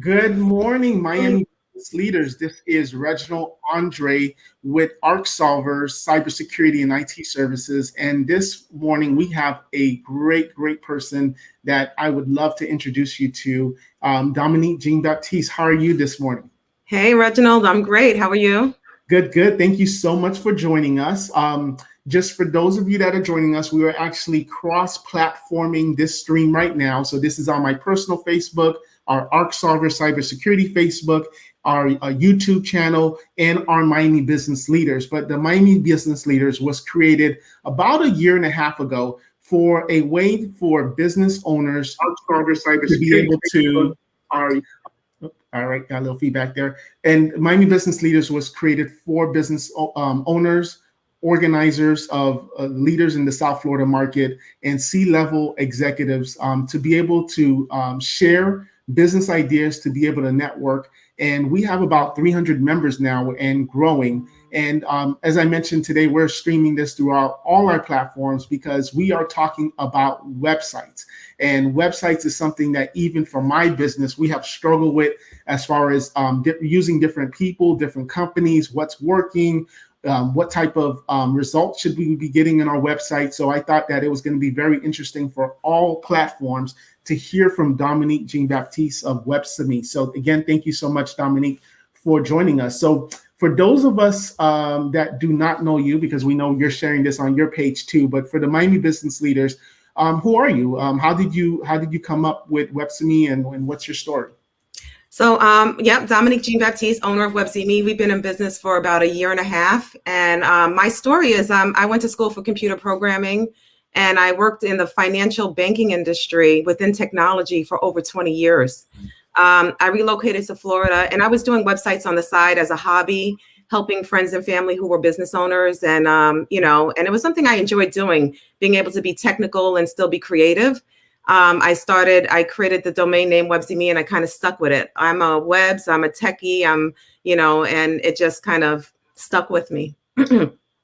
Good morning, Miami business leaders. This is Reginald Andre with ArcSolver Cybersecurity and IT Services. And this morning we have a great person that I would love to introduce you to, Dominique Baptiste. How are you this morning? Hey, Reginald, I'm great. How are you? Good. Thank you so much for joining us. Just for those of you that are joining us, we are actually cross-platforming this stream right now. So this is on my personal Facebook, our ArcSolver Cybersecurity Facebook, our YouTube channel, and our Miami Business Leaders. But the Miami Business Leaders was created about a year and a half ago for a way for business owners to be able to all right, got a little feedback there. And Miami Business Leaders was created for business owners, organizers of leaders in the South Florida market, and C-level executives to be able to share business ideas, to be able to network. And we have about 300 members now and growing. And as I mentioned today, we're streaming this throughout all our platforms because we are talking about websites. And websites is something that even for my business, we have struggled with as far as using different people, different companies, what's working, what type of results should we be getting in our website. So I thought that it was going to be very interesting for all platforms to hear from Dominique Jean-Baptiste of Websame. So again, thank you so much, Dominique, for joining us. So for those of us that do not know you, because we know you're sharing this on your page too, but for the Miami Business Leaders, who are you? How did you come up with Websame, and what's your story? So, Dominique Jean-Baptiste, owner of Websame. We've been in business for about a year and a half. And my story is I went to school for computer programming, and I worked in the financial banking industry within technology for over 20 years. I relocated to Florida, and I was doing websites on the side as a hobby, helping friends and family who were business owners. And, and it was something I enjoyed doing, being able to be technical and still be creative. I created the domain name Websame, and I kind of stuck with it. I'm a techie, and it just kind of stuck with me.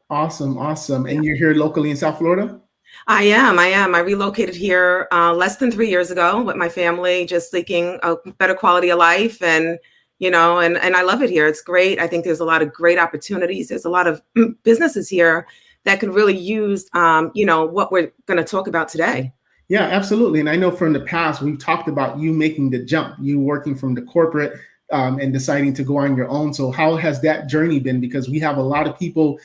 Awesome. And you're here locally in South Florida? I am. I relocated here less than 3 years ago with my family, just seeking a better quality of life. And and I love it here. It's great. I think there's a lot of great opportunities. There's a lot of businesses here that could really use, what we're going to talk about today. Yeah, absolutely. And I know from the past, we've talked about you making the jump, you working from the corporate and deciding to go on your own. So how has that journey been? Because we have a lot of people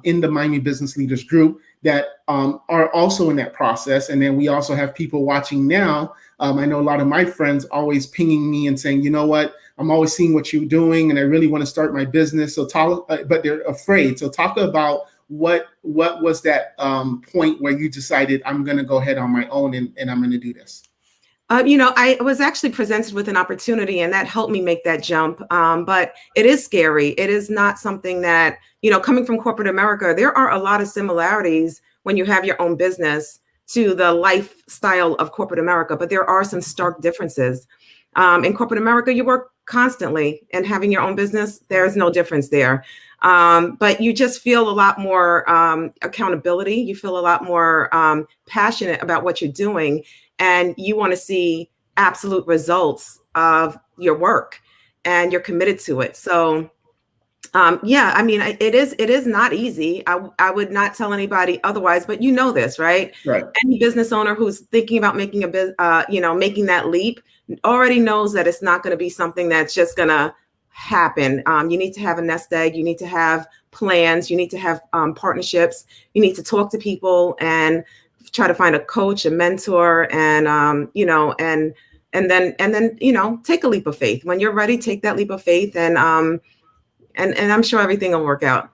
in the Miami Business Leaders group that are also in that process. And then we also have people watching now. I know a lot of my friends always pinging me and saying, you know what, I'm always seeing what you're doing and I really want to start my business. So but they're afraid. So talk about what was that point where you decided I'm going to go ahead on my own and I'm going to do this? I was actually presented with an opportunity, and that helped me make that jump. But it is scary. It is not something that, coming from corporate America, there are a lot of similarities when you have your own business to the lifestyle of corporate America, but there are some stark differences. In corporate America, you work constantly, and having your own business, there's no difference there. But you just feel a lot more accountability. You feel a lot more passionate about what you're doing, and you want to see absolute results of your work, and you're committed to it. So, it is not easy. I would not tell anybody otherwise, but you know this, right? Right. Any business owner who's thinking about making making that leap already knows that it's not going to be something that's just going to happen. You need to have a nest egg. You need to have plans. You need to have partnerships. You need to talk to people and try to find a coach, a mentor, and then take a leap of faith. When you're ready, take that leap of faith, and I'm sure everything will work out.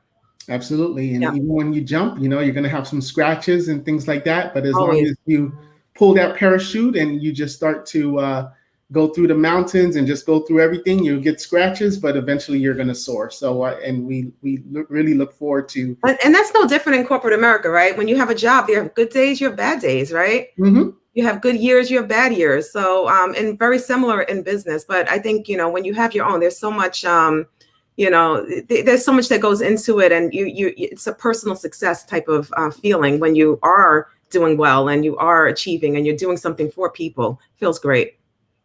Absolutely. And even when you jump, you're going to have some scratches and things like that. But as long as you pull that parachute and you just start to go through the mountains and just go through everything, you'll get scratches, but eventually you're going to soar. So, and we really look forward to. And that's no different in corporate America, right? When you have a job, you have good days, you have bad days, right? Mm-hmm. You have good years, you have bad years. So, and very similar in business. But I think, when you have your own, there's so much, there's so much that goes into it. And it's a personal success type of feeling when you are doing well and you are achieving and you're doing something for people. Feels great.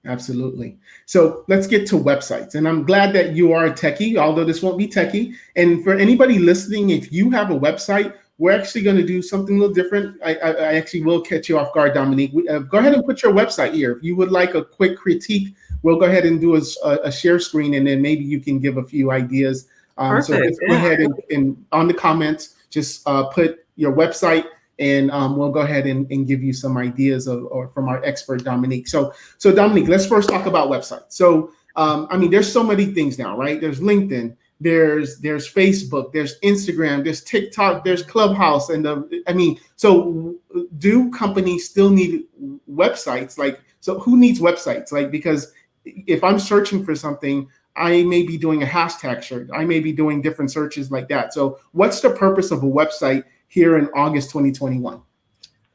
Absolutely. So let's get to websites. And I'm glad that you are a techie, although this won't be techie. And for anybody listening, if you have a website, we're actually going to do something a little different. I actually will catch you off guard, Dominique. Go ahead and put your website here. If you would like a quick critique, we'll go ahead and do a share screen, and then maybe you can give a few ideas. So Perfect. just go ahead and on the comments, just put your website, and we'll go ahead and give you some ideas or from our expert Dominique. So Dominique, let's first talk about websites. So I mean, there's so many things now, right? There's LinkedIn, there's Facebook, there's Instagram, there's TikTok, there's Clubhouse, and I mean, so do companies still need websites? Like, so who needs websites? Like, because if I'm searching for something, I may be doing a hashtag search. I may be doing different searches like that. So what's the purpose of a website here in August 2021?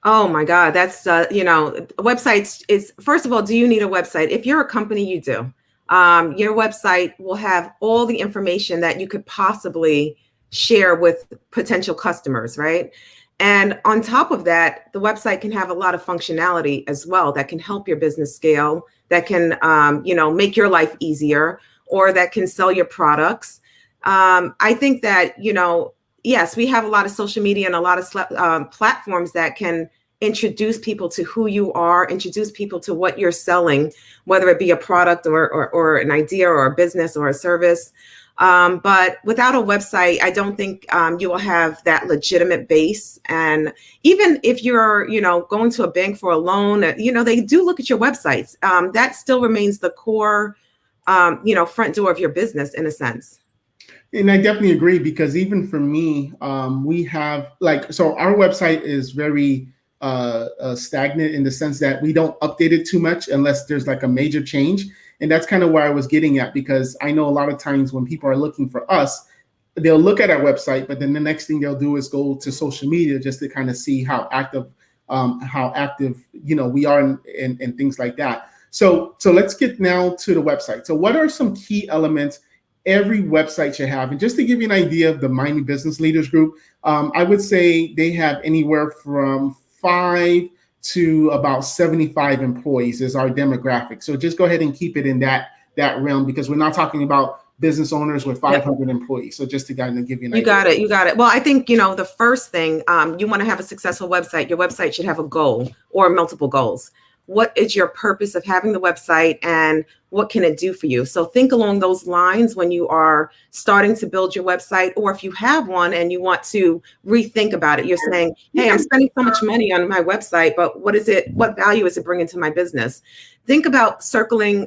Oh my God, that's websites is, first of all, do you need a website? If you're a company, you do. Your website will have all the information that you could possibly share with potential customers, right? And on top of that, the website can have a lot of functionality as well that can help your business scale, that can make your life easier, or that can sell your products. I think that yes, we have a lot of social media and a lot of platforms that can introduce people to who you are, introduce people to what you're selling, whether it be a product or an idea or a business or a service. But without a website, I don't think you will have that legitimate base. And even if you're, going to a bank for a loan, they do look at your websites. That still remains the core, front door of your business in a sense. And I definitely agree, because even for me, we have so our website is very stagnant in the sense that we don't update it too much unless there's like a major change. And that's kind of where I was getting at, because I know a lot of times when people are looking for us, they'll look at our website, but then the next thing they'll do is go to social media just to kind of see how active we are and things like that. So let's get now to the website. So what are some key elements every website should have? And just to give you an idea of the Miami Business Leaders Group, I would say they have anywhere from 5 to about 75 employees is our demographic. So just go ahead and keep it in that realm, because we're not talking about business owners with 500 employees. So just to kind of give you an idea. You got it. Well, I think, the first thing, you want to have a successful website. Your website should have a goal or multiple goals. What is your purpose of having the website, and what can it do for you? So think along those lines when you are starting to build your website, or if you have one and you want to rethink about it. You're saying, hey, I'm spending so much money on my website, but what value is it bringing to my business? Think about circling,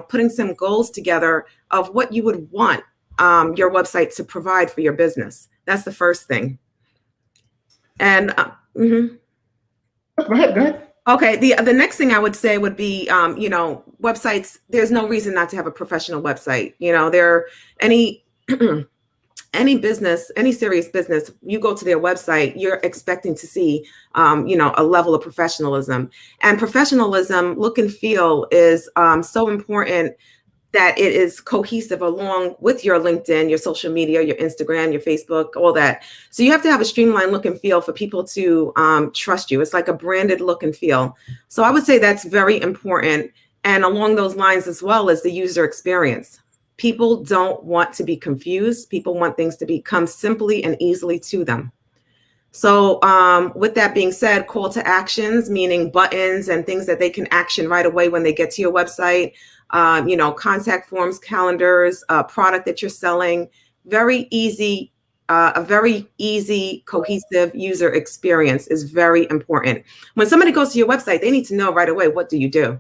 putting some goals together of what you would want your website to provide for your business. That's the first thing. And Go ahead. Okay. The next thing I would say would be, websites. There's no reason not to have a professional website. Any business, any serious business, you go to their website, you're expecting to see, a level of professionalism. And professionalism, look and feel, is so important that it is cohesive along with your LinkedIn, your social media, your Instagram, your Facebook, all that. So you have to have a streamlined look and feel for people to trust you. It's like a branded look and feel. So I would say that's very important. And along those lines as well as the user experience. People don't want to be confused. People want things to become simply and easily to them. So with that being said, call to actions, meaning buttons and things that they can action right away when they get to your website, contact forms, calendars, product that you're selling, very easy, a very easy, cohesive user experience is very important. When somebody goes to your website, they need to know right away, what do you do,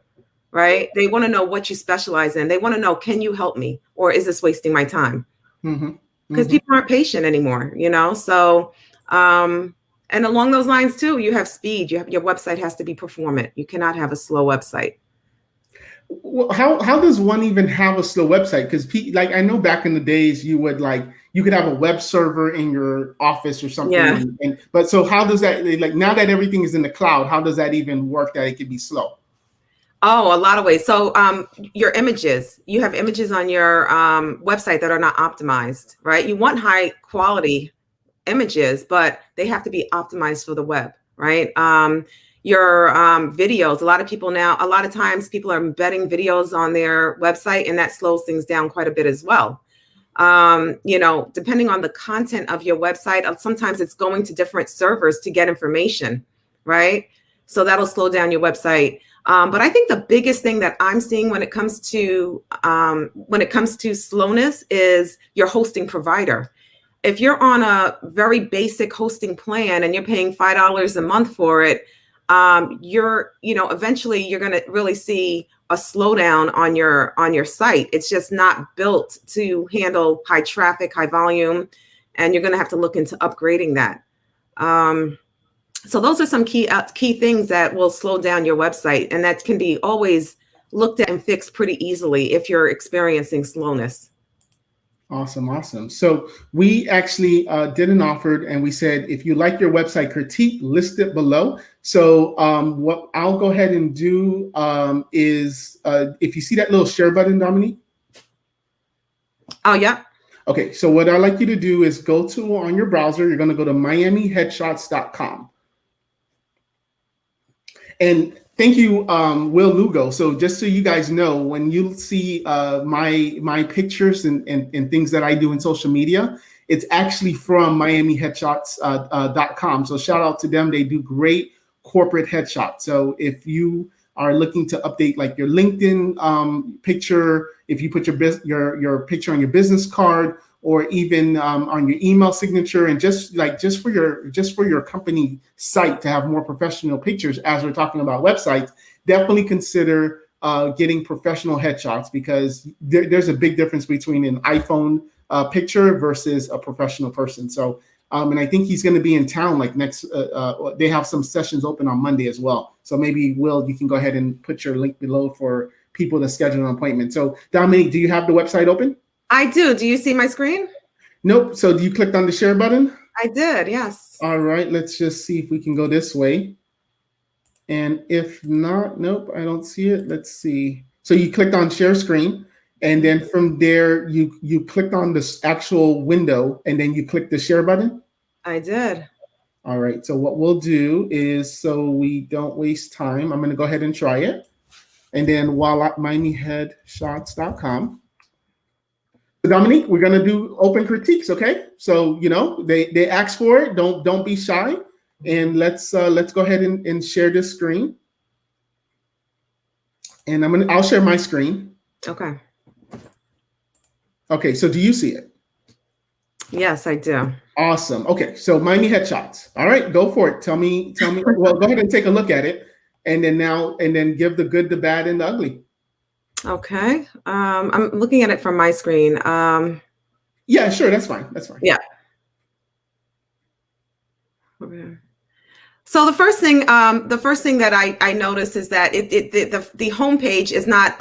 right? They want to know what you specialize in. They want to know, can you help me? Or is this wasting my time? Because people aren't patient anymore, So, and along those lines too, you have speed. Your website has to be performant. You cannot have a slow website. Well, how does one even have a slow website? Because I know back in the days you could have a web server in your office or something. Yeah. But so how does that, now that everything is in the cloud, how does that even work that it could be slow? Oh, a lot of ways. So your images, you have images on your website that are not optimized, right? You want high quality images, but they have to be optimized for the web, right? your videos. A lot of times people are embedding videos on their website, and that slows things down quite a bit as well. Depending on the content of your website, sometimes it's going to different servers to get information, right? So that'll slow down your website. But I think the biggest thing that I'm seeing when it comes to slowness is your hosting provider. If you're on a very basic hosting plan and you're paying $5 a month for it, eventually you're going to really see a slowdown on your site. It's just not built to handle high traffic, high volume, and you're going to have to look into upgrading that. So those are some key things that will slow down your website, and that can be always looked at and fixed pretty easily if you're experiencing slowness. Awesome. So we actually did an offer, and we said, if you like your website critique, list it below. So what I'll go ahead and do is, if you see that little share button, Dominique. Oh, yeah. Okay, so what I'd like you to do is go to, on your browser, you're going to go to miamiheadshots.com. And thank you, Will Lugo. So just so you guys know, when you see my pictures and things that I do in social media, it's actually from miamiheadshots.com. So shout out to them. They do great corporate headshots. So if you are looking to update like your LinkedIn picture, if you put your picture on your business card, or even on your email signature, and just for your company site to have more professional pictures, as we're talking about websites, definitely consider getting professional headshots, because there's a big difference between an iPhone picture versus a professional person. So, and I think he's going to be in town like next. They have some sessions open on Monday as well. So maybe, Will, you can go ahead and put your link below for people to schedule an appointment. So, Dominique, do you have the website open? I do. Do you see my screen? Nope. So you clicked on the share button? I did, yes. All right. Let's just see if we can go this way. And if not, nope, I don't see it. Let's see. So you clicked on share screen, and then from there, you clicked on this actual window, and then you clicked the share button? I did. All right. So what we'll do is, so we don't waste time, I'm going to go ahead and try it. And then while at miamiheadshots.com. Dominique, we're gonna do open critiques, okay? So they asked for it. Don't be shy, and let's go ahead and share this screen. And I'll share my screen. Okay. Okay. So do you see it? Yes, I do. Awesome. Okay. So Miami Headshots. All right, go for it. Tell me. Well, go ahead and take a look at it, and then give the good, the bad, and the ugly. Okay. I'm looking at it from my screen. Yeah, sure. That's fine. Yeah. Okay. So the first thing that I noticed is that the homepage is not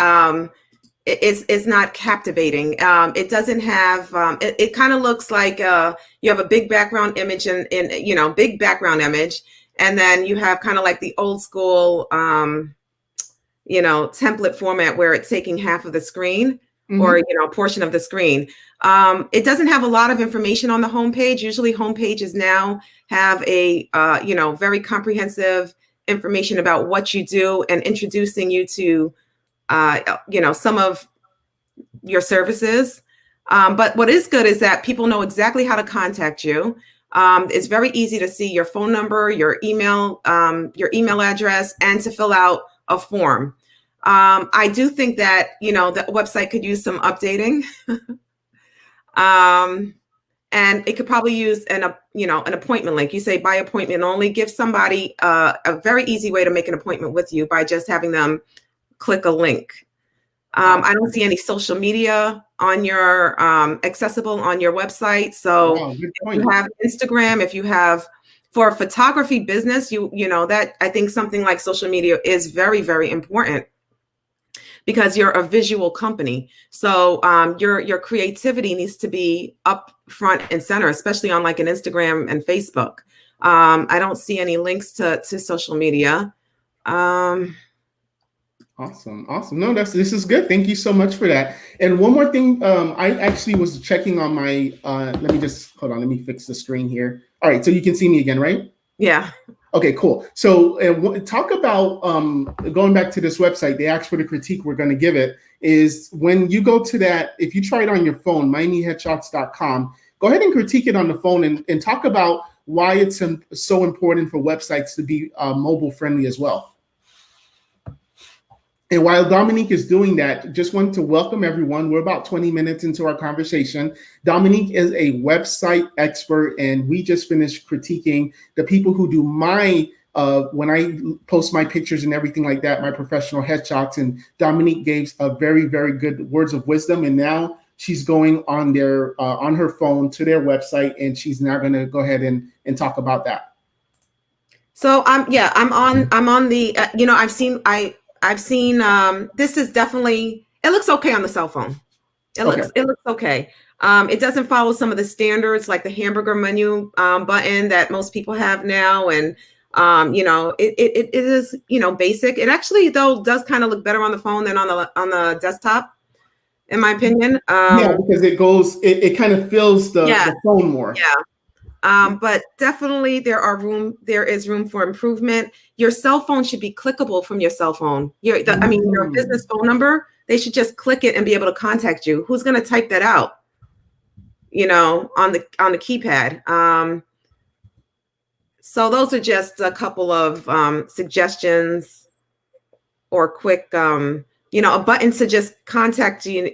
is not captivating. It doesn't have. It kind of looks like you have a big background image big background image, and then you have kind of like the old school. Template format where it's taking half of the screen, or a portion of the screen. It doesn't have a lot of information on the homepage. Usually homepages now have a very comprehensive information about what you do and introducing you to some of your services. But what is good is that people know exactly how to contact you. It's very easy to see your phone number, your email address, and to fill out a form. I do think that, the website could use some updating. And it could probably use an appointment link. You say by appointment only. Give somebody a very easy way to make an appointment with you by just having them click a link. I don't see any social media on your accessible on your website. So if you have Instagram, if you have, for a photography business, that I think something like social media is very, very important, because you're a visual company. So your creativity needs to be up front and center, especially on like an Instagram and Facebook. I don't see any links to social media. Awesome. No, this is good. Thank you so much for that. And one more thing, I actually was checking on my, let me fix the screen here. All right, so you can see me again, right? Yeah. Okay, cool. So talk about going back to this website, they asked for the critique we're going to give it is when you go to that, if you try it on your phone, miamiheadshots.com, go ahead and critique it on the phone and talk about why it's so important for websites to be mobile friendly as well. And while Dominique is doing that, just wanted to welcome everyone. We're about 20 minutes into our conversation. Dominique is a website expert, and we just finished critiquing the people who do my, when I post my pictures and everything like that, my professional headshots. And Dominique gave a very, very good words of wisdom. And now she's going on on her phone to their website, and she's now going to go ahead and talk about that. So I'm on the, I've seen this is definitely, it looks okay on the cell phone. It looks okay. It doesn't follow some of the standards like the hamburger menu button that most people have now. And it is, basic. It actually though does kind of look better on the phone than on the desktop, in my opinion. Yeah, because it kind of fills the phone more. Yeah. But definitely there is room for improvement. Your cell phone should be clickable from your cell phone. Your business phone number, they should just click it and be able to contact you. Who's going to type that out? On the keypad. So those are just a couple of suggestions or quick, a button to just contact you,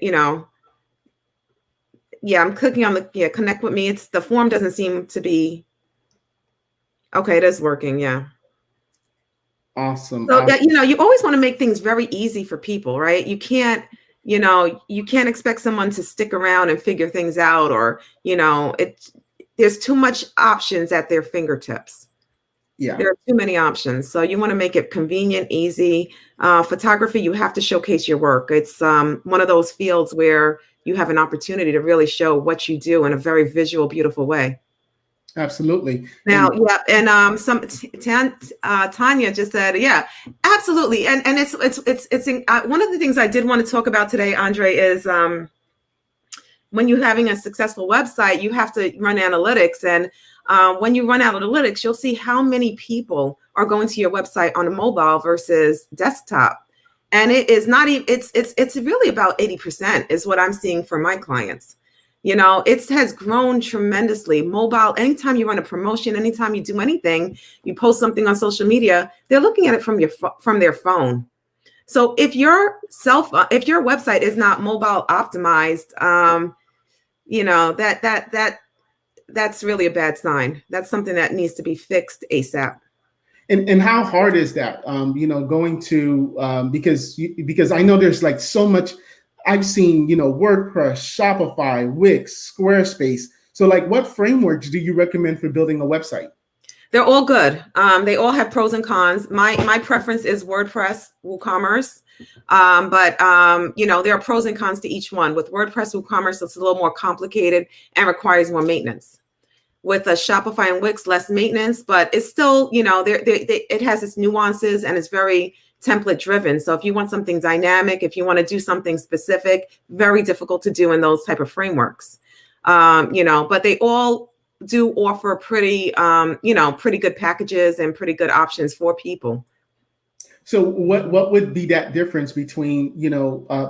Yeah, I'm clicking on the connect with me. The form doesn't seem to be okay. It is working. Yeah. Awesome. So you always want to make things very easy for people, right? You can't expect someone to stick around and figure things out, or there's too much options at their fingertips. Yeah. There are too many options. So you want to make it convenient, easy. Photography, you have to showcase your work. It's one of those fields where you have an opportunity to really show what you do in a very visual, beautiful way. Absolutely. Now, Tanya just said, yeah, absolutely. And it's one of the things I did want to talk about today, Andre, is when you're having a successful website, you have to run analytics. And when you run analytics, you'll see how many people are going to your website on a mobile versus desktop. And it is not even, it's really about 80% is what I'm seeing for my clients. It has grown tremendously. Mobile, anytime you run a promotion, anytime you do anything, you post something on social media, they're looking at it from their phone. So if your website is not mobile optimized, that's really a bad sign. That's something that needs to be fixed ASAP. And how hard is that? Going to because I know there's like so much. I've seen WordPress, Shopify, Wix, Squarespace. So like, what frameworks do you recommend for building a website? They're all good. They all have pros and cons. My preference is WordPress, WooCommerce. But there are pros and cons to each one. With WordPress, WooCommerce, it's a little more complicated and requires more maintenance. With a Shopify and Wix, less maintenance, but it's still, it has its nuances and it's very template driven. So if you want something dynamic, if you want to do something specific, very difficult to do in those type of frameworks. But they all do offer pretty good packages and pretty good options for people. So what would be that difference between,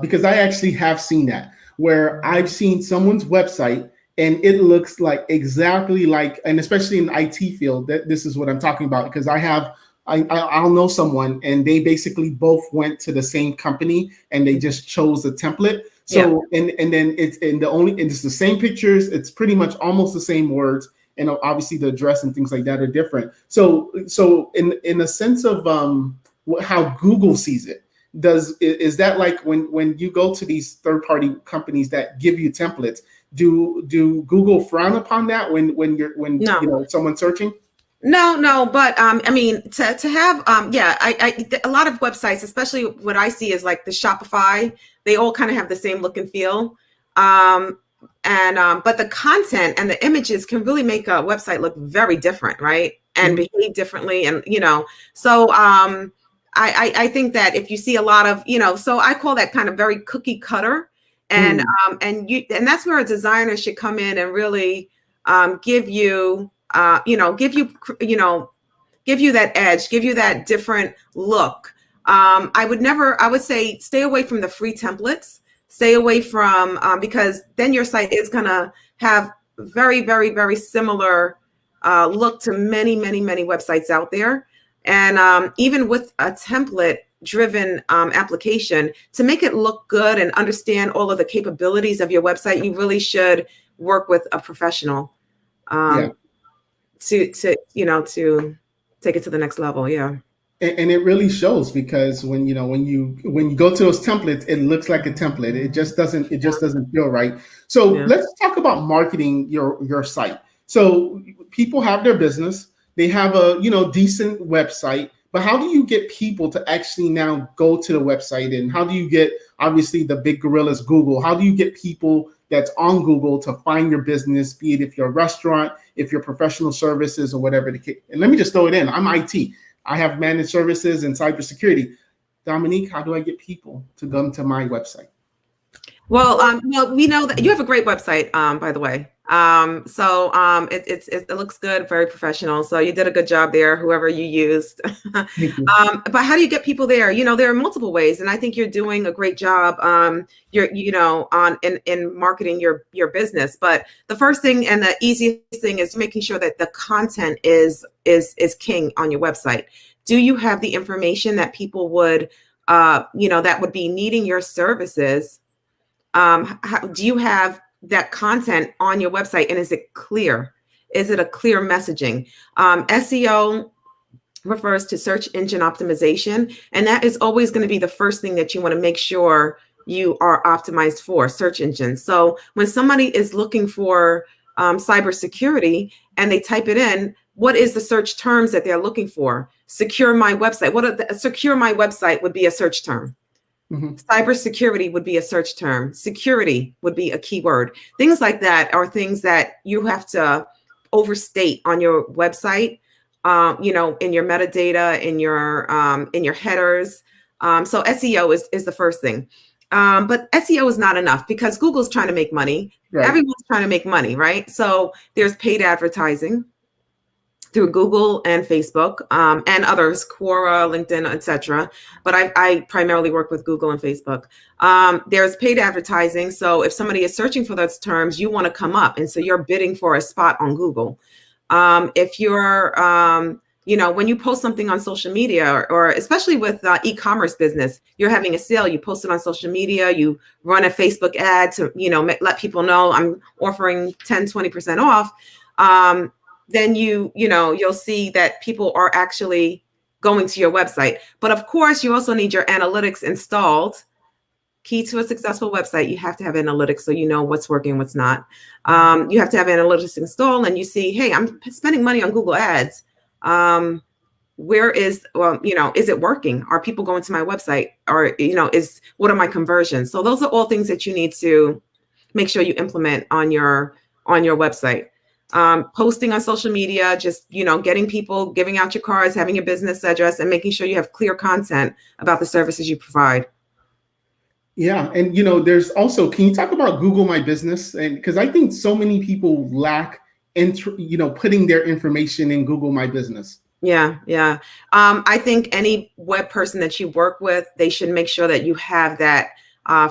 because I actually have seen that where I've seen someone's website and it looks like exactly like, and especially in the IT field, that this is what I'm talking about, because I'll know someone and they basically both went to the same company and they just chose a template. So, and then it's the same pictures. It's pretty much almost the same words. And obviously the address and things like that are different. So in a sense of how Google sees it, is that like when you go to these third-party companies that give you templates, do Google frown upon that when someone's searching? No, but to have a lot of websites, especially what I see is like the Shopify, they all kind of have the same look and feel. But the content and the images can really make a website look very different, right? And behave differently. And, so I think that if you see a lot of, so I call that kind of very cookie cutter. And that's where a designer should come in and really give you give you that edge, give you that different look. I would say stay away from the free templates, stay away from, because then your site is going to have very, very, very similar look to many, many, many websites out there. And even with a template driven application, to make it look good and understand all of the capabilities of your website, you really should work with a professional to take it to the next level. Yeah. And it really shows, because when you go to those templates, it looks like a template. It just doesn't feel right. So let's talk about marketing your site. So people have their business, they have a decent website, but how do you get people to actually now go to the website? And how do you get, obviously the big gorillas, Google, how do you get people that's on Google to find your business, be it if you're a restaurant, if you're professional services, or whatever the case? And let me just throw it in, I'm IT. I have managed services and cybersecurity. Dominique, how do I get people to come to my website? Well, we know that you have a great website, by the way. It looks good, very professional. So you did a good job there, whoever you used. Thank you. But how do you get people there? There are multiple ways, and I think you're doing a great job. In marketing your business. But the first thing and the easiest thing is making sure that the content is king on your website. Do you have the information that people would, that would be needing your services? Do you have that content on your website, and is it clear? Is it a clear messaging? SEO refers to search engine optimization, and that is always going to be the first thing that you want to make sure you are optimized for, search engines. So when somebody is looking for cybersecurity and they type it in, what is the search terms that they're looking for? Secure my website. Secure my website would be a search term. Mm-hmm. Cybersecurity would be a search term. Security would be a keyword. Things like that are things that you have to overstate on your website, in your metadata, in your headers. So SEO is the first thing. But SEO is not enough, because Google's trying to make money. Right. Everyone's trying to make money, right? So there's paid advertising through Google and Facebook, and others, Quora, LinkedIn, etc. But I primarily work with Google and Facebook. There's paid advertising. So if somebody is searching for those terms, you want to come up. And so you're bidding for a spot on Google. If you're, when you post something on social media, or especially with e-commerce business, you're having a sale, you post it on social media, you run a Facebook ad to, let people know I'm offering 10, 20% off. Then you'll see that people are actually going to your website. But of course, you also need your analytics installed. Key to a successful website, you have to have analytics, so you know what's working, what's not. You have to have analytics installed, and you see, hey, I'm spending money on Google Ads. Where is, is it working? Are people going to my website? Or, what are my conversions? So those are all things that you need to make sure you implement on your website. Posting on social media, just, getting people, giving out your cards, having your business address, and making sure you have clear content about the services you provide. Yeah. And, there's also, can you talk about Google My Business? And because I think so many people lack, putting their information in Google My Business. Yeah. Yeah. I think any web person that you work with, they should make sure that you have that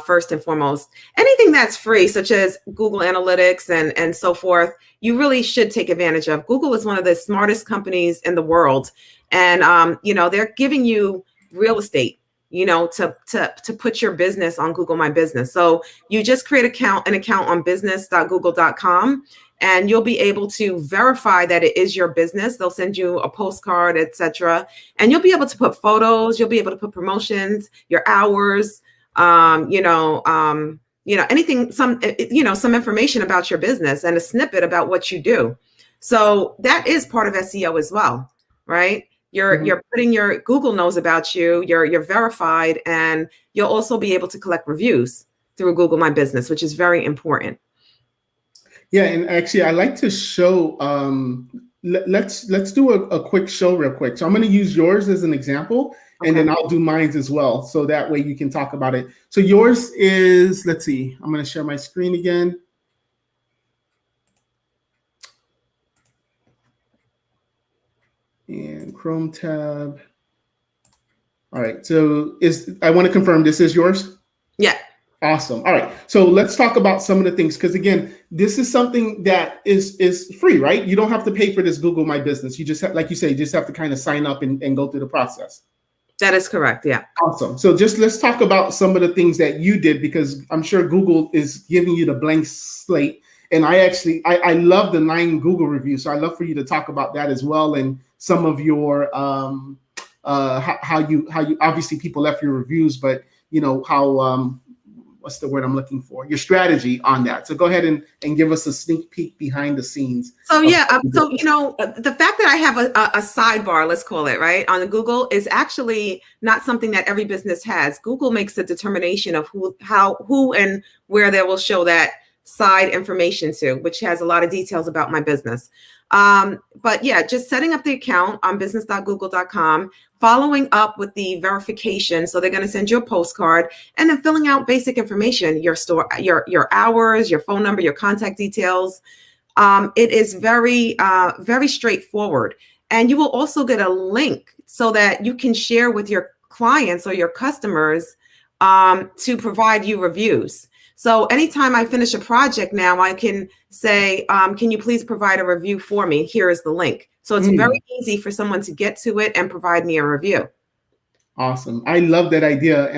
first and foremost. Anything that's free, such as Google Analytics and so forth, you really should take advantage of. Google is one of the smartest companies in the world. And, they're giving you real estate, to put your business on Google My Business. So you just create an account on business.google.com, and you'll be able to verify that it is your business. They'll send you a postcard, etc. And you'll be able to put photos, you'll be able to put promotions, your hours, anything, some information about your business and a snippet about what you do. So that is part of SEO as well, right? You're putting your, Google knows about you, you're verified, and you'll also be able to collect reviews through Google My Business, which is very important. Yeah, and actually, I like to show. Let's do a quick show real quick. So I'm going to use yours as an example, and then I'll do mine as well. So that way you can talk about it. So yours is, let's see, I'm going to share my screen again. and Chrome tab. All right. So I want to confirm this is yours. Yeah. Awesome. All right. So let's talk about some of the things, because again, this is something that is free, right? You don't have to pay for this Google My Business. You just have, like you say, you just have to kind of sign up and go through the process. That is correct. Yeah. Awesome. So just let's talk about some of the things that you did, because I'm sure Google is giving you the blank slate. And I love the 9 Google reviews. So I'd love for you to talk about that as well, and some of your how you obviously people left your reviews, but you know how what's the word I'm looking for? Your strategy on that. So go ahead and give us a sneak peek behind the scenes. So yeah, so you know, the fact that I have a sidebar, let's call it, right, on Google is actually not something that every business has. Google makes a determination of who and where they will show that side information to, which has a lot of details about my business. But yeah, just setting up the account on business.google.com, following up with the verification. So they're going to send you a postcard, and then filling out basic information, your store, your hours, your phone number, your contact details. It is very, very straightforward. And you will also get a link so that you can share with your clients or your customers to provide you reviews. So anytime I finish a project now, I can say, can you please provide a review for me? Here is the link. So it's very easy for someone to get to it and provide me a review. Awesome. I love that idea.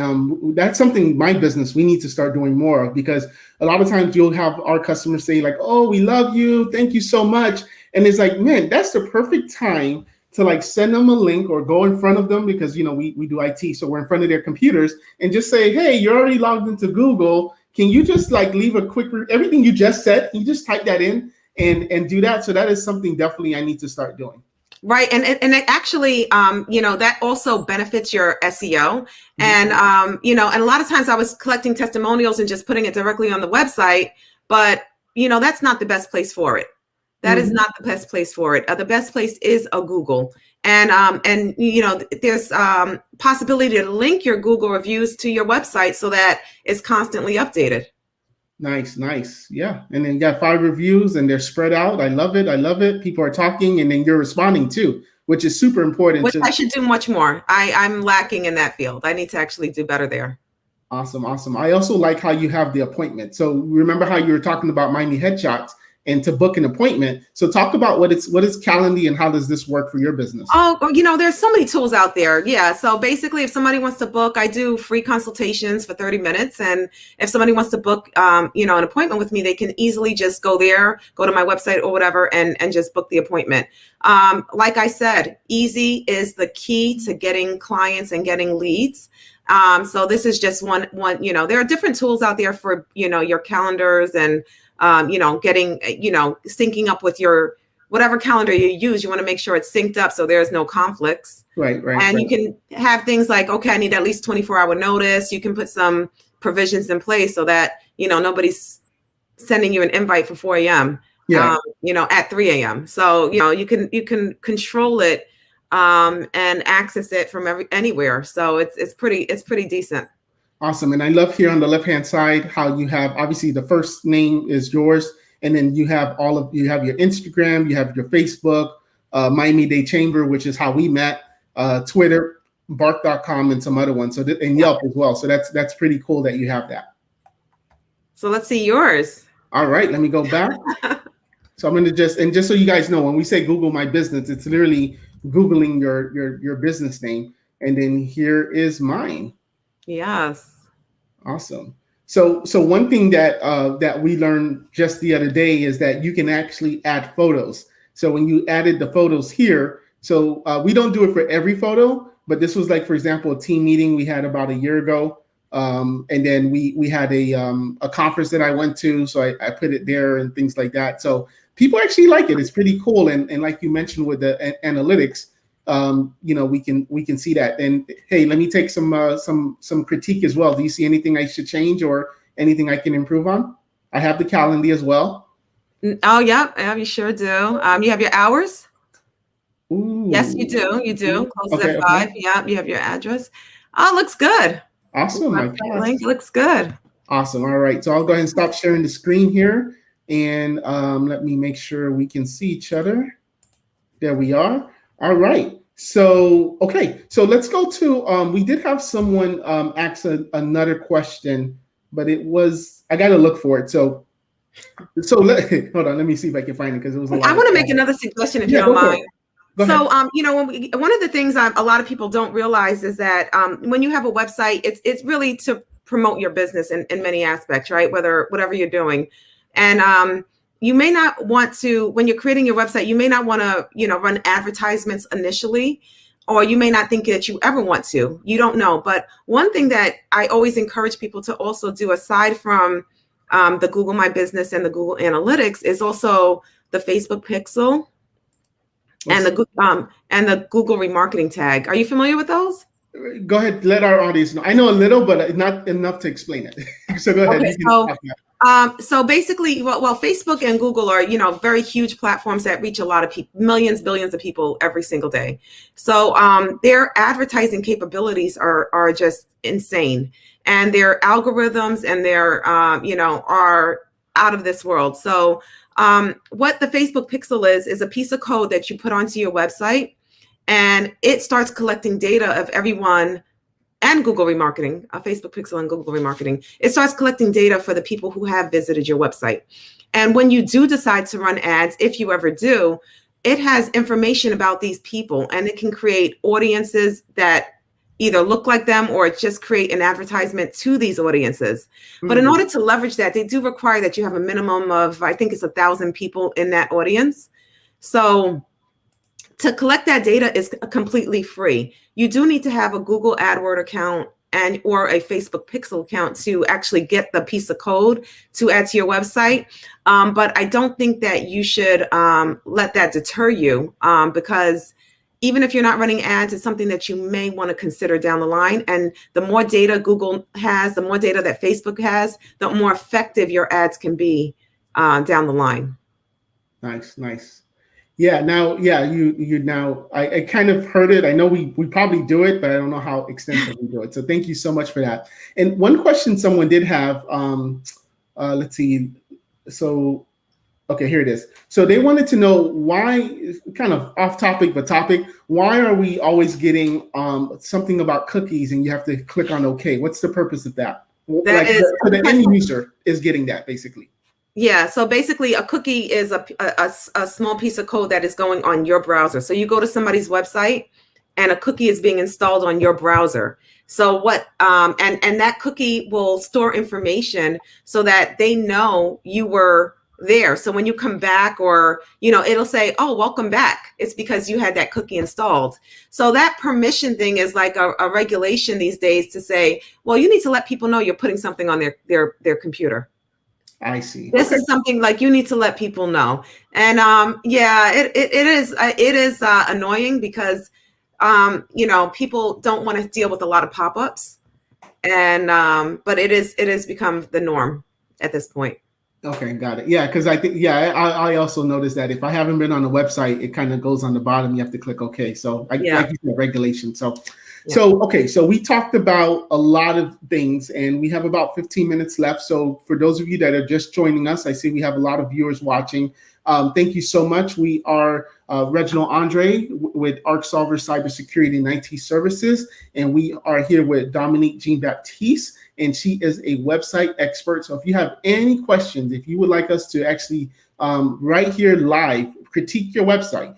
That's something my business we need to start doing more of, because a lot of times you'll have our customers say like, oh, we love you. Thank you so much. And it's like, man, that's the perfect time to like send them a link or go in front of them, because, you know, we do IT. So we're in front of their computers and just say, hey, you're already logged into Google. Can you just like leave a quick, everything you just said, you just type that in and do that. So that is something definitely I need to start doing. Right. And it actually, you know, that also benefits your SEO. And, you know, and a lot of times I was collecting testimonials and just putting it directly on the website. But, you know, that's not the best place for it. That is not the best place for it. The best place is a Google. And you know, there's possibility to link your Google reviews to your website so that it's constantly updated. Nice. Yeah. And then you got 5 reviews and they're spread out. I love it. People are talking and then you're responding too, which is super important. Which I should do much more. I'm lacking in that field. I need to actually do better there. Awesome. I also like how you have the appointment. So remember how you were talking about Miami Headshots and to book an appointment. So talk about what is Calendly and how does this work for your business? Oh, you know, there's so many tools out there. Yeah. So basically, if somebody wants to book, I do free consultations for 30 minutes. And if somebody wants to book, you know, an appointment with me, they can easily just go there, go to my website or whatever, and just book the appointment. Like I said, easy is the key to getting clients and getting leads. So this is just one, you know, there are different tools out there for, you know, your calendars and, you know, getting, you know, syncing up with your, whatever calendar you use. You want to make sure it's synced up so there's no conflicts. Right. And you can have things like, okay, I need at least 24-hour notice. You can put some provisions in place so that, you know, nobody's sending you an invite for 4 a.m., you know, at 3 a.m. So, you know, you can control it and access it from anywhere. So it's pretty decent. Awesome. And I love here on the left-hand side how you have, obviously the first name is yours, and then you have you have your Instagram, you have your Facebook, Miami-Dade Chamber, which is how we met, Twitter, bark.com, and some other ones. So and Yelp as well. So that's pretty cool that you have that. So let's see yours. All right, let me go back. So I'm going to just so you guys know, when we say Google My Business, it's literally Googling your business name. And then here is mine. Yes. Awesome. So one thing that we learned just the other day is that you can actually add photos. So when you added the photos here, so we don't do it for every photo, but this was like, for example, a team meeting we had about a year ago. And then we had a conference that I went to. So I put it there and things like that. So people actually like it. It's pretty cool. And like you mentioned with the analytics, you know, we can see that. And hey, let me take some critique as well. Do you see anything I should change or anything I can improve on? I have the calendar as well. Oh yeah, you sure do. You have your hours. Ooh. Yes, you do. You do. Closes at 5. Yeah, you have your address. Oh, looks good. Awesome. Link looks good. Awesome. All right. So I'll go ahead and stop sharing the screen here, and let me make sure we can see each other. There we are. All right. So, okay. So let's go to, we did have someone ask another question, but I got to look for it. Hold on. Let me see if I can find it because it was a I lot of want to make stuff. another suggestion if you Yeah, don't go for it. mind. Go ahead. So, one of the things a lot of people don't realize is that when you have a website, it's really to promote your business in many aspects, right? Whatever you're doing, and you may not want to, when you're creating your website, you may not want to, run advertisements initially, or you may not think that you ever want to. You don't know. But one thing that I always encourage people to also do, aside from the Google My Business and the Google Analytics, is also the Facebook Pixel and the Google Remarketing tag. Are you familiar with those? Go ahead. Let our audience know. I know a little, but not enough to explain it. So go ahead. Okay, You can talk about it. so basically, well, Facebook and Google are, very huge platforms that reach a lot of people, millions, billions of people every single day. So their advertising capabilities are just insane, and their algorithms and their, are out of this world. So what the Facebook Pixel is a piece of code that you put onto your website, and it starts collecting data of everyone, and Google Remarketing, Facebook Pixel and Google Remarketing. It starts collecting data for the people who have visited your website. And when you do decide to run ads, if you ever do, it has information about these people, and it can create audiences that either look like them or just create an advertisement to these audiences. But in order to leverage that, they do require that you have a minimum of, I think it's 1,000 people in that audience. So to collect that data is completely free. You do need to have a Google AdWords account or a Facebook Pixel account to actually get the piece of code to add to your website. But I don't think that you should let that deter you, because even if you're not running ads, it's something that you may want to consider down the line. And the more data Google has, the more data that Facebook has, the more effective your ads can be down the line. Nice. Yeah, you now, I kind of heard it. I know we probably do it, but I don't know how extensively we do it. So thank you so much for that. And one question someone did have, let's see. So, okay, here it is. So they wanted to know why, kind of off topic, but topic, why are we always getting something about cookies and you have to click on OK? What's the purpose of that? So the end user is getting that basically. Yeah, so basically a cookie is a small piece of code that is going on your browser. So you go to somebody's website and a cookie is being installed on your browser. So and that cookie will store information so that they know you were there. So when you come back, or, it'll say, oh, welcome back. It's because you had that cookie installed. So that permission thing is like a regulation these days to say, well, you need to let people know you're putting something on their computer. I see. This is something like you need to let people know. And it is annoying because people don't want to deal with a lot of pop-ups, and but it is become the norm at this point. Okay, got it. Yeah, because I think I also noticed that if I haven't been on the website, it kind of goes on the bottom. You have to click OK. So like you said, regulation. So okay, so we talked about a lot of things, and we have about 15 minutes left. So for those of you that are just joining us, I see we have a lot of viewers watching. Thank you so much. We are Reginald Andre with ArcSolver Cybersecurity and IT Services, and we are here with Dominique Jean Baptiste, and she is a website expert. So if you have any questions, if you would like us to actually right here live critique your website,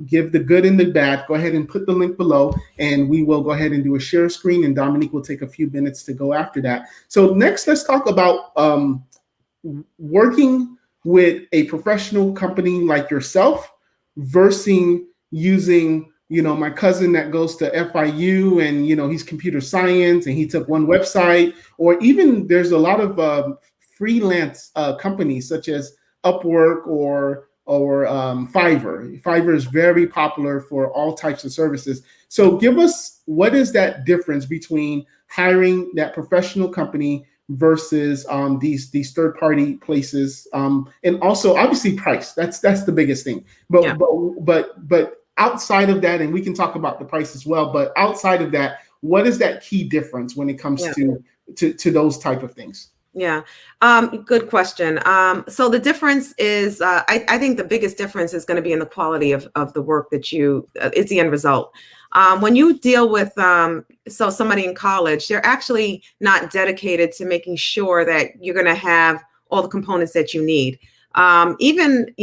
give the good and the bad, go ahead and put the link below, and we will go ahead and do a share screen, and Dominique will take a few minutes to go after that. So next, let's talk about working with a professional company like yourself versus using, my cousin that goes to FIU and, he's computer science and he took one website, or even there's a lot of freelance companies such as Upwork or Fiverr. Fiverr is very popular for all types of services. So give us, what is that difference between hiring that professional company versus these third-party places, and also obviously price. That's the biggest thing. But outside of that, and we can talk about the price as well. But outside of that, what is that key difference when it comes to those type of things? Yeah. Good question. So the difference is, I think the biggest difference is going to be in the quality of the work that it's the end result. When you deal with, so somebody in college, they're actually not dedicated to making sure that you're going to have all the components that you need. Even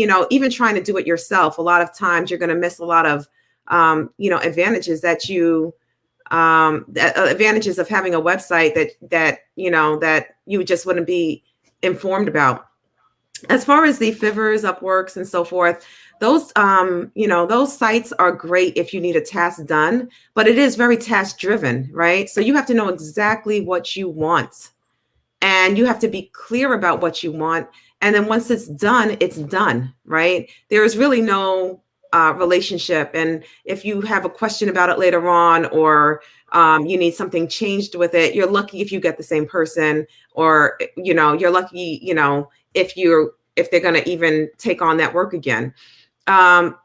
trying to do it yourself, a lot of times you're going to miss a lot of, advantages advantages of having a website that you just wouldn't be informed about. As far as the Fivers, Upworks, and so forth, those sites are great if you need a task done, but it is very task driven, right? So you have to know exactly what you want, and you have to be clear about what you want. And then once it's done, right? There is really no relationship. And if you have a question about it later on, or you need something changed with it, you're lucky if you get the same person, or you're lucky, if they're going to even take on that work again.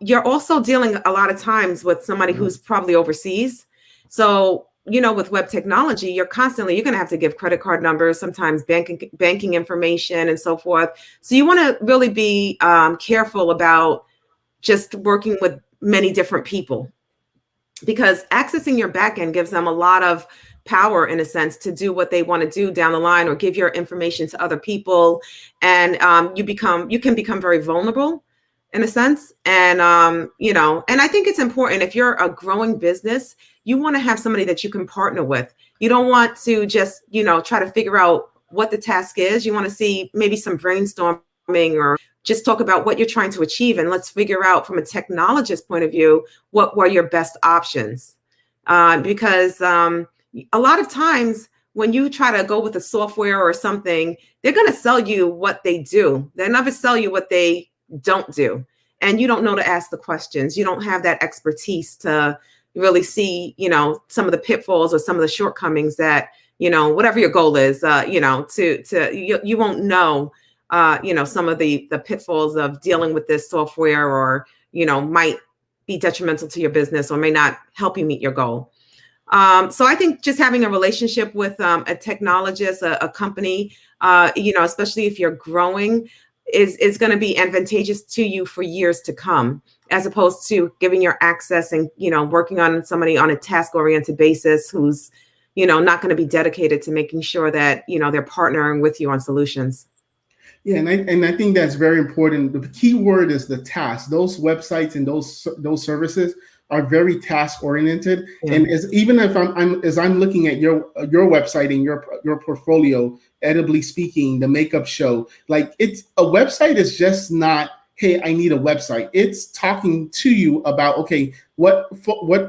You're also dealing a lot of times with somebody who's probably overseas. So with web technology, you're going to have to give credit card numbers, sometimes banking information, and so forth. So you want to really be careful about just working with many different people, because accessing your backend gives them a lot of power, in a sense, to do what they want to do down the line, or give your information to other people. And you can become very vulnerable, in a sense. And and I think it's important, if you're a growing business, you want to have somebody that you can partner with. You don't want to just try to figure out what the task is. You want to see maybe some brainstorming, or just talk about what you're trying to achieve, and let's figure out from a technologist point of view what were your best options. Because a lot of times when you try to go with a software or something, they're going to sell you what they do. They'll never sell you what they don't do. And you don't know to ask the questions. You don't have that expertise to really see, some of the pitfalls or some of the shortcomings that, whatever your goal is, you won't know, some of the pitfalls of dealing with this software, or, might be detrimental to your business, or may not help you meet your goal. So I think just having a relationship with a technologist, a company, especially if you're growing, is going to be advantageous to you for years to come, as opposed to giving your access and, working on somebody on a task-oriented basis who's, not going to be dedicated to making sure that, they're partnering with you on solutions. Yeah, and I think that's very important. The key word is the task. Those websites and those services are very task oriented. Yeah. And even if I'm looking at your website and your portfolio, Edibly Speaking, the makeup show, like, it's a website is just not, hey, I need a website. It's talking to you about, okay, what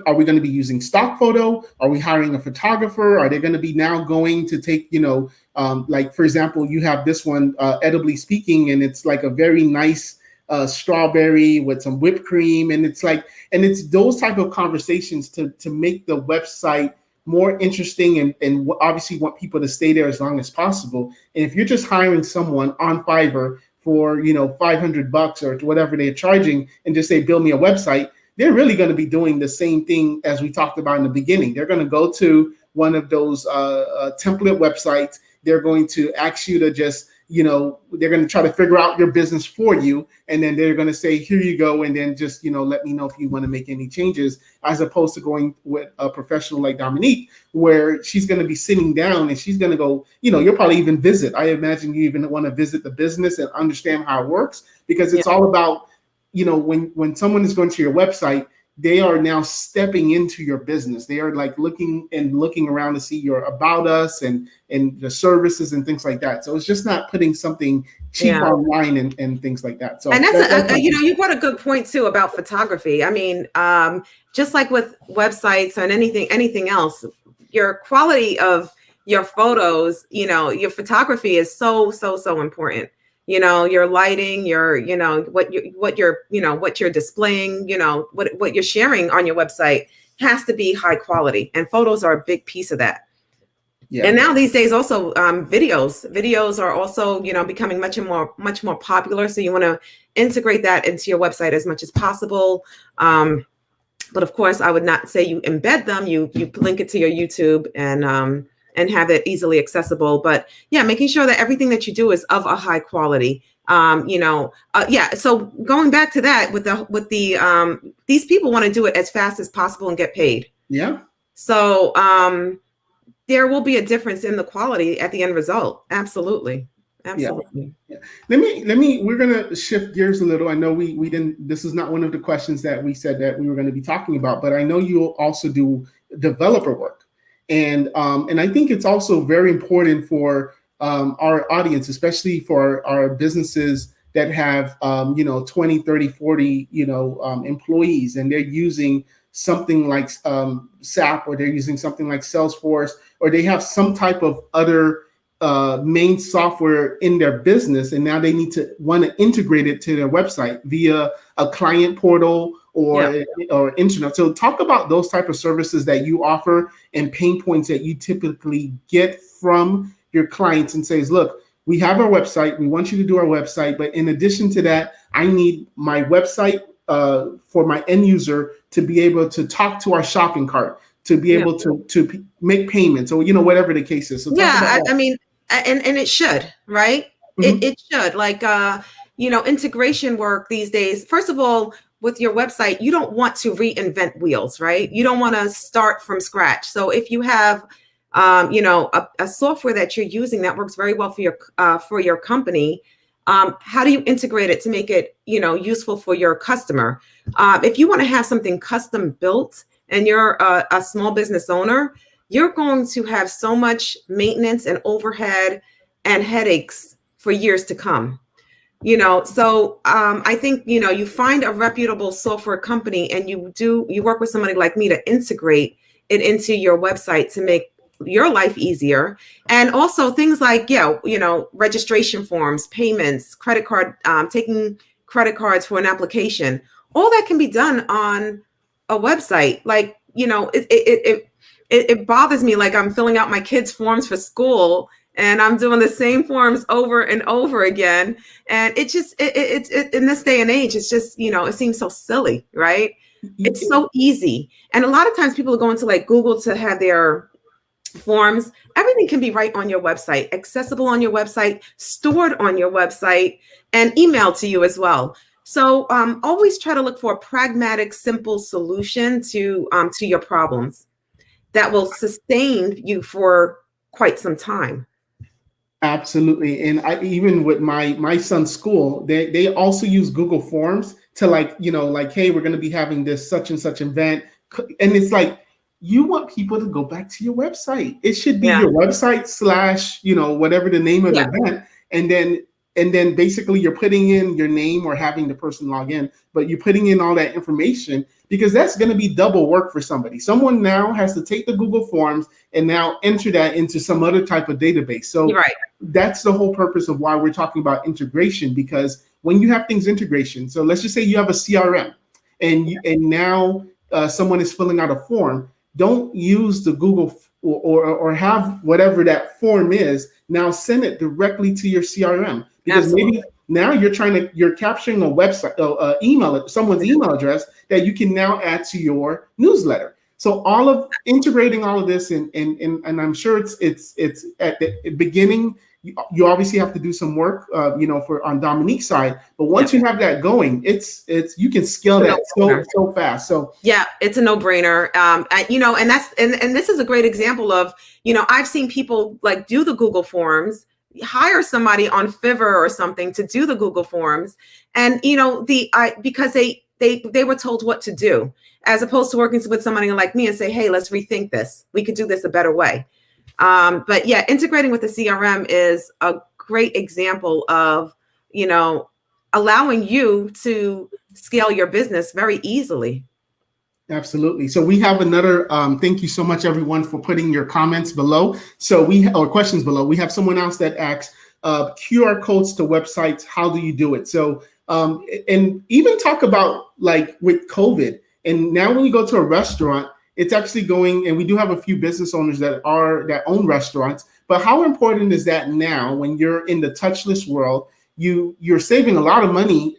are we going to be using? Stock photo? Are we hiring a photographer? Are they going to be now going to take, like, for example, you have this one, Edibly Speaking, and it's like a very nice strawberry with some whipped cream. And it's those type of conversations to make the website more interesting, and obviously want people to stay there as long as possible. And if you're just hiring someone on Fiverr for, $500 or whatever they're charging, and just say, build me a website, they're really going to be doing the same thing as we talked about in the beginning. They're going to go to one of those template websites. They're going to ask you to just, they're going to try to figure out your business for you. And then they're going to say, here you go. And then just, let me know if you want to make any changes, as opposed to going with a professional like Dominique, where she's going to be sitting down and she's going to go, you'll probably even visit. I imagine you even want to visit the business and understand how it works, because it's all about, when someone is going to your website, they are now stepping into your business. They are like looking around to see your about us and the services and things like that. So it's just not putting something cheap online and things like that. So, and that's you brought a good point too about photography. I mean, just like with websites and anything else, your quality of your photos, your photography is so important. Your lighting, what you're displaying, what you're sharing on your website has to be high quality, and photos are a big piece of that. Yeah. And now these days also videos are also, becoming much more popular. So you want to integrate that into your website as much as possible. But of course, I would not say you embed them. You link it to your YouTube and and have it easily accessible. But yeah, making sure that everything that you do is of a high quality. Yeah. So going back to that with the these people want to do it as fast as possible and get paid. Yeah. So there will be a difference in the quality at the end result. Absolutely. Absolutely. Yeah. Let me, we're going to shift gears a little. I know we didn't, this is not one of the questions that we said that we were going to be talking about, but I know you also do developer work. And I think it's also very important for our audience, especially for our businesses that have, 20, 30, 40, employees, and they're using something like SAP, or they're using something like Salesforce, or they have some type of other main software in their business, and now they need to want to integrate it to their website via a client portal or internet. So talk about those type of services that you offer and pain points that you typically get from your clients, and says, look, we have our website, we want you to do our website, but in addition to that, I need my website for my end user to be able to talk to our shopping cart, to be able to make payments, or whatever the case is. So I mean, and it should, right? Mm-hmm. It should, like integration work these days. First of all, with your website, you don't want to reinvent wheels, right? You don't want to start from scratch. So if you have a software that you're using that works very well for your company, how do you integrate it to make it useful for your customer? If you want to have something custom built and you're a small business owner, you're going to have so much maintenance and overhead and headaches for years to come. So I think you find a reputable software company, and you work with somebody like me to integrate it into your website to make your life easier. And also things like registration forms, payments, credit card, taking credit cards for an application, all that can be done on a website. Like it bothers me, like I'm filling out my kids' forms for school and I'm doing the same forms over and over again. And it just, it's in this day and age, it's just, it seems so silly, right? It's so easy. And a lot of times people are going to like Google to have their forms. Everything can be right on your website, accessible on your website, stored on your website, and emailed to you as well. So always try to look for a pragmatic, simple solution to your problems that will sustain you for quite some time. Absolutely. And even with my son's school, they also use Google Forms to like, hey, we're going to be having this such and such event. And it's like, you want people to go back to your website. It should be your website / whatever the name of the event. And then basically you're putting in your name or having the person log in, but you're putting in all that information, because that's going to be double work for somebody. Someone now has to take the Google Forms and now enter that into some other type of database. So that's the whole purpose of why we're talking about integration, because when you have things integration, so let's just say you have a CRM and now someone is filling out a form. Don't use the Google or have whatever that form is. Now send it directly to your CRM, because maybe now you're capturing a website, email, someone's email address that you can now add to your newsletter. So all of integrating all of this, and I'm sure it's at the beginning. You obviously have to do some work, for on Dominique's side. But once you have that going, it's you can scale that so fast. So it's a no-brainer. And this is a great example of I've seen people like do the Google Forms, hire somebody on Fiverr or something to do the Google Forms, and because they were told what to do, as opposed to working with somebody like me and say, hey, let's rethink this. We could do this a better way. But integrating with the CRM is a great example of, allowing you to scale your business very easily. Absolutely. So we have another, thank you so much, everyone, for putting your comments below. Or questions below. We have someone else that asks, QR codes to websites, how do you do it? So, and even talk about like with COVID, and now when you go to a restaurant, it's actually going, and we do have a few business owners that own restaurants, but how important is that now when you're in the touchless world? You're saving a lot of money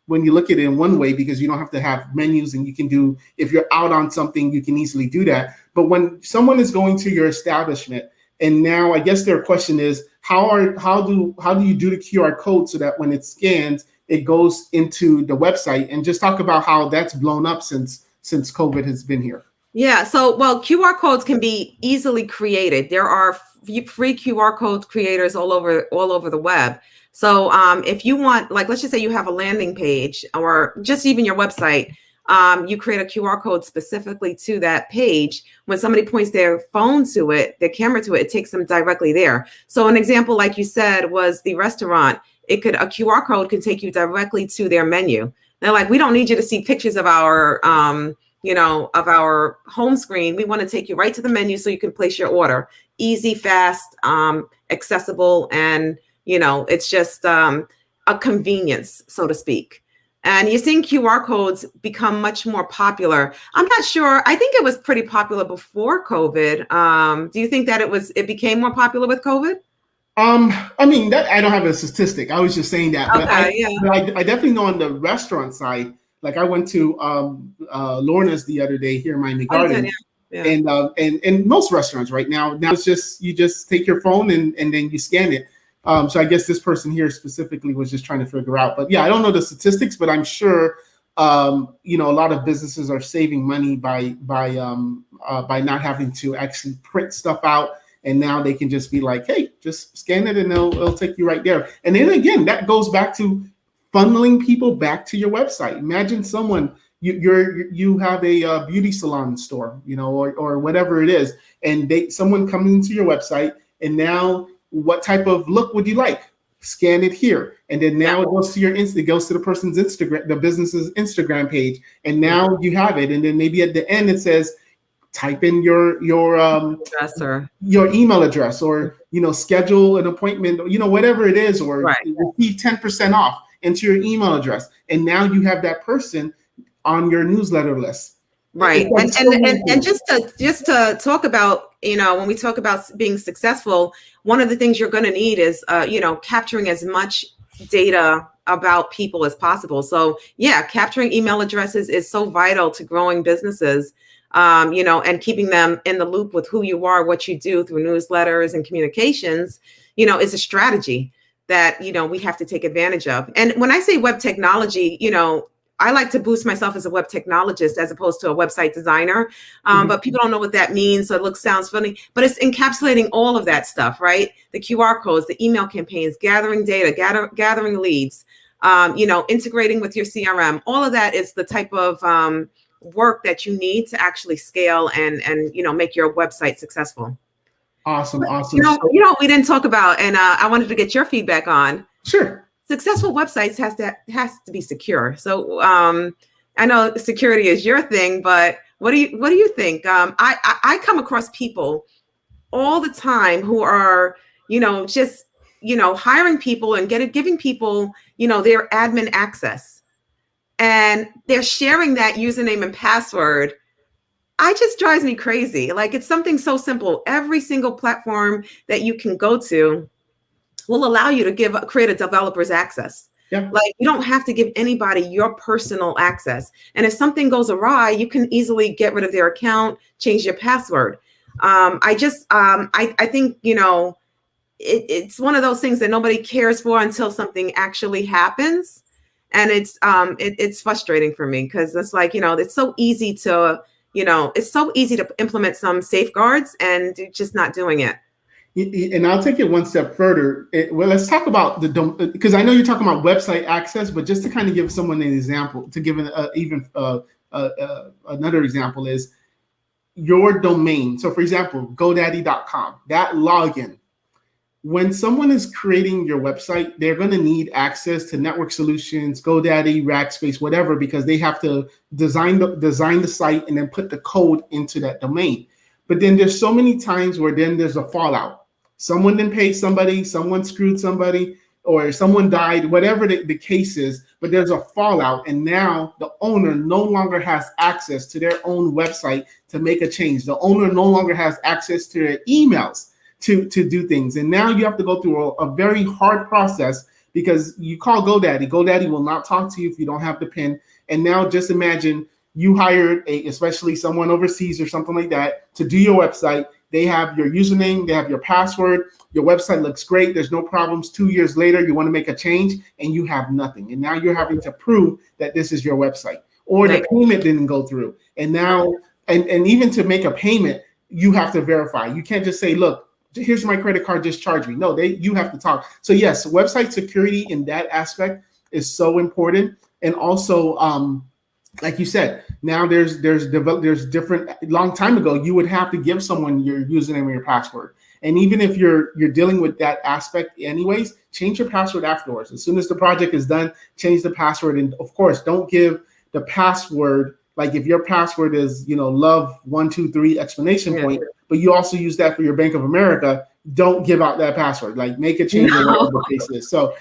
when you look at it in one way, because you don't have to have menus, and you can do, if you're out on something, you can easily do that. But when someone is going to your establishment, and now I guess their question is, how do you do the QR code so that when it scans, it goes into the website? And just talk about how that's blown up since COVID has been here. Yeah, so well, QR codes can be easily created. There are free QR code creators all over the web. So if you want, like, let's just say you have a landing page or just even your website, you create a QR code specifically to that page. When somebody points their phone to it, their camera to it, it takes them directly there. So an example, like you said, was the restaurant. A QR code could take you directly to their menu. They're like, we don't need you to see pictures of our, of our home screen. We want to take you right to the menu so you can place your order. Easy, fast, accessible, and it's just a convenience, so to speak. And you're seeing QR codes become much more popular. I'm not sure. I think it was pretty popular before COVID. Do you think that it became more popular with COVID? I mean, that I don't have a statistic. I was just saying that. Okay, but I definitely know on the restaurant side, like I went to Lorna's the other day here in Miami Gardens. Yeah. And most restaurants right now it's just, you just take your phone and then you scan it. So I guess this person here specifically was just trying to figure out. But yeah, I don't know the statistics, but I'm sure a lot of businesses are saving money by not having to actually print stuff out. And now they can just be like, hey, just scan it and it'll take you right there. And then again, that goes back to funneling people back to your website. Imagine someone, you have a beauty salon store, or whatever it is, and someone comes into your website, and now what type of look would you like? Scan it here, and then now it goes to it goes to the person's Instagram, the business's Instagram page, and now you have it. And then maybe at the end it says, type in your email address, or schedule an appointment, whatever it is, or receive 10% off into your email address, and now you have that person on your newsletter list. Right. And just to talk about, when we talk about being successful, one of the things you're going to need is capturing as much data about people as possible. So yeah, capturing email addresses is so vital to growing businesses. And keeping them in the loop with who you are, what you do through newsletters and communications, is a strategy that, we have to take advantage of. And when I say web technology, I like to boost myself as a web technologist as opposed to a website designer. But people don't know what that means. So it sounds funny, but it's encapsulating all of that stuff, right? The QR codes, the email campaigns, gathering data, gathering leads, integrating with your CRM. All of that is the type of work that you need to actually scale and make your website successful. Awesome. We didn't talk about, and I wanted to get your feedback on. Sure. Successful websites has to be secure. So I know security is your thing, but what do you think? I come across people all the time who are hiring people and giving people their admin access, and they're sharing that username and password. It just drives me crazy. Like, it's something so simple. Every single platform that you can go to will allow you to create a developer's access. Yeah. Like, you don't have to give anybody your personal access. And if something goes awry, you can easily get rid of their account, change your password. I think, it's one of those things that nobody cares for until something actually happens. And it's frustrating for me, because it's like, it's so easy to, implement some safeguards and just not doing it. And I'll take it one step further. Let's talk about because I know you're talking about website access, but just to kind of give someone an example, to give another example is your domain. So for example, GoDaddy.com, that login. When someone is creating your website, they're going to need access to network solutions, GoDaddy, Rackspace, whatever, because they have to design the site and then put the code into that domain. But then there's so many times where then there's a fallout. Someone didn't pay somebody, someone screwed somebody, or someone died, whatever the case is, but there's a fallout. And now the owner no longer has access to their own website to make a change. The owner no longer has access to their emails to do things. And now you have to go through a very hard process, because you call GoDaddy. GoDaddy will not talk to you if you don't have the PIN. And now just imagine you hired especially someone overseas or something like that to do your website. They have your username, they have your password, your website looks great, there's no problems. 2 years later, you want to make a change and you have nothing. And now you're having to prove that this is your website, or the payment didn't go through. And now, and even to make a payment, you have to verify. You can't just say, look, here's my credit card, just charge me. No, you have to talk. So yes, website security in that aspect is so important. And also, like you said, now there's different. Long time ago, you would have to give someone your username or your password, and even if you're dealing with that aspect anyways, change your password afterwards. As soon as the project is done, change the password, and of course, don't give the password. Like if your password is love123 exclamation point, but you also use that for your Bank of America, don't give out that password. Like make a change or whatever the case is. Don't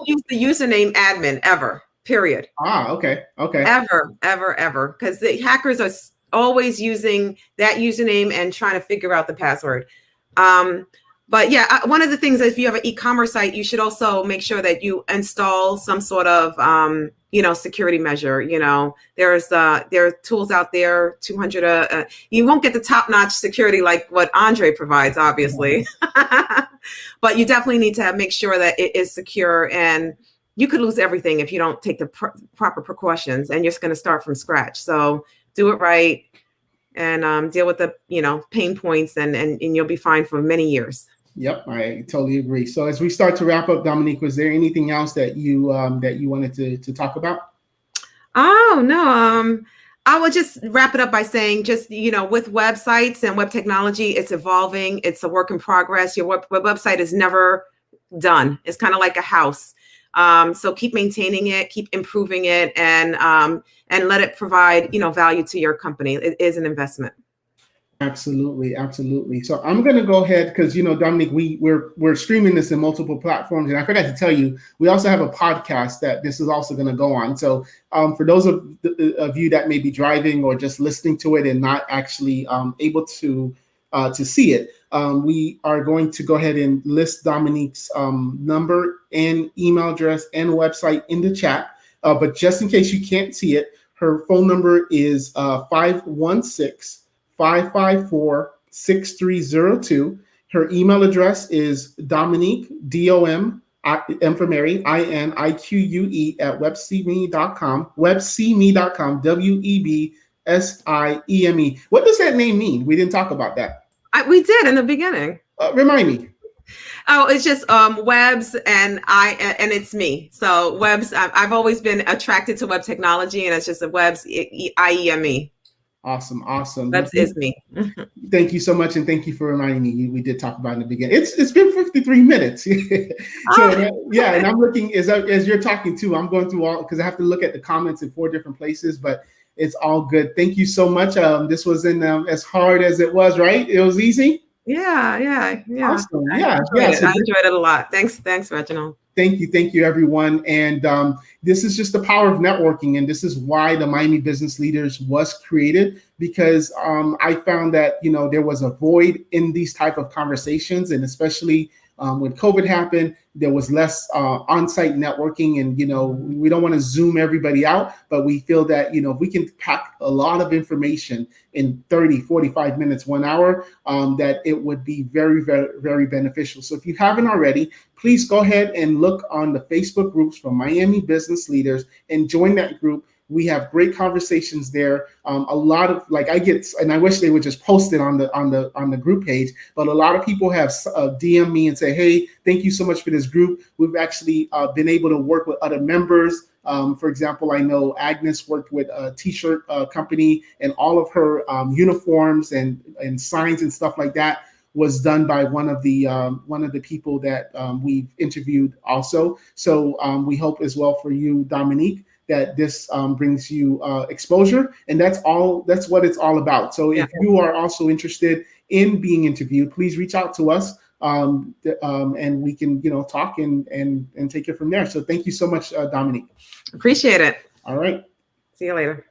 use the username admin ever. Period. Okay. Ever. Because the hackers are always using that username and trying to figure out the password. But yeah, one of the things, if you have an e-commerce site, you should also make sure that you install some sort of, security measure. There are tools out there, 200, you won't get the top-notch security like what Andre provides, obviously, but you definitely need to make sure that it is secure, and you could lose everything if you don't take the proper precautions, and you're just going to start from scratch. So do it right and deal with the, pain points, and you'll be fine for many years. Yep, I totally agree. So as we start to wrap up, Dominique, was there anything else that you wanted to talk about? Oh, no. I would just wrap it up by saying, just, with websites and web technology, it's evolving. It's a work in progress. Your website is never done. It's kind of like a house. So keep maintaining it, keep improving it, and let it provide, value to your company. It is an investment. Absolutely. So I'm going to go ahead because, Dominique, we're streaming this in multiple platforms. And I forgot to tell you, we also have a podcast that this is also going to go on. So for those of you that may be driving or just listening to it and not actually able to see it, we are going to go ahead and list Dominique's number and email address and website in the chat. But just in case you can't see it, her phone number is 516-554-6302. Her email address is Dominique, D-O-M, M for Mary, I-N-I-Q-U-E at websime.com, websime.com, W-E-B-S-I-E-M-E. What does that name mean? We didn't talk about that. We did in the beginning. Remind me. Oh, it's just webs and it's me. So webs, I've always been attracted to web technology, and it's just a webs, I-E-M-E. Awesome. That is me. Thank you so much, and thank you for reminding me. We did talk about it in the beginning. It's been 53 minutes. And I'm looking as you're talking too. I'm going through all because I have to look at the comments in 4 different places, but it's all good. Thank you so much. This wasn't as hard as it was, right? It was easy. Yeah. Awesome. I enjoyed it a lot. Thanks, Reginald. Thank you, everyone. And this is just the power of networking. And this is why the Miami Business Leaders was created, because I found that, there was a void in these type of conversations. And especially when COVID happened, there was less on-site networking. And, we don't want to zoom everybody out, but we feel that, if we can pack a lot of information in 30, 45 minutes, 1 hour, that it would be very, very, very beneficial. So if you haven't already, please go ahead and look on the Facebook groups for Miami Business Leaders and join that group. We have great conversations there. A lot of and I wish they would just post it on the group page. But a lot of people have DM me and say, "Hey, thank you so much for this group." We've actually been able to work with other members. For example, I know Agnes worked with a T-shirt company, and all of her uniforms and signs and stuff like that was done by one of the people that we've interviewed also. So we hope as well for you, Dominique, that this brings you exposure, and that's what it's all about. So if you are also interested in being interviewed, please reach out to us, and we can talk and take it from there. So thank you so much, Dominique. Appreciate it. All right. See you later.